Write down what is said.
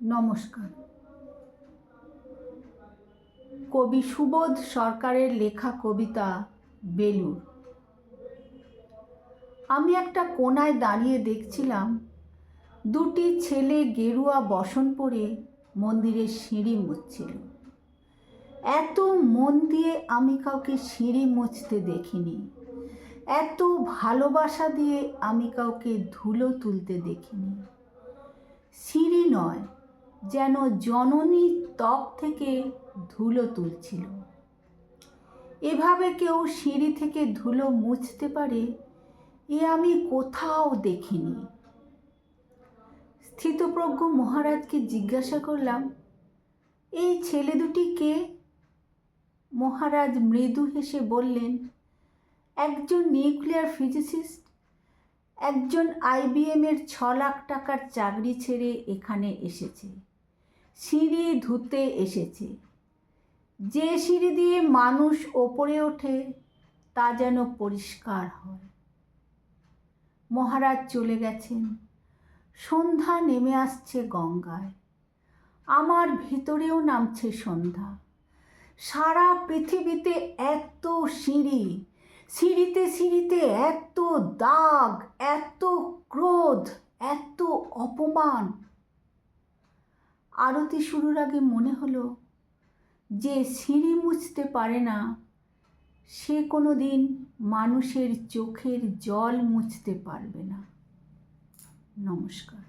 নমস্কার। কবি সুবোধ সরকারের লেখা কবিতা বেলুড়। আমি একটা কোণায় দাঁড়িয়ে দেখছিলাম দুটি ছেলে গেরুয়া বসন পরে মন্দিরের সিঁড়ি মুছছিল। এত মন দিয়ে আমি কাউকে সিঁড়ি মুছতে দেখিনি, এত ভালোবাসা দিয়ে আমি কাউকে ধুলো তুলতে দেখিনি। সিঁড়ি নয়, যেন জননীর ত্বক থেকে ধুলো তুলছিল। এভাবে কেউ সিঁড়ি থেকে ধুলো মুছতে পারে এ আমি কোথাও দেখিনি। স্থিতপ্রজ্ঞ মহারাজকে জিজ্ঞাসা করলাম, এই ছেলে দুটি কে? মহারাজ মৃদু হেসে বললেন, একজন নিউক্লিয়ার ফিজিসিস্ট, একজন IBM-এর 6 লাখ টাকার চাকরি ছেড়ে এখানে এসেছে, সিঁড়ি ধুতে এসেছে। যে সিঁড়ি দিয়ে মানুষ ওপরে ওঠে তা যেন পরিষ্কার হয়। মহারাজ চলে গেছেন। সন্ধ্যা নেমে আসছে গঙ্গায়, আমার ভেতরেও নামছে সন্ধ্যা। সারা পৃথিবীতে এত সিঁড়ি, সিঁড়িতে সিঁড়িতে এত দাগ, এত ক্রোধ, এত অপমান। আরতি শুরুর আগে মনে হলো, যে সিঁড়ি মুছতে পারে না সে কোনো দিন মানুষের চোখের জল মুছতে পারবে না। নমস্কার।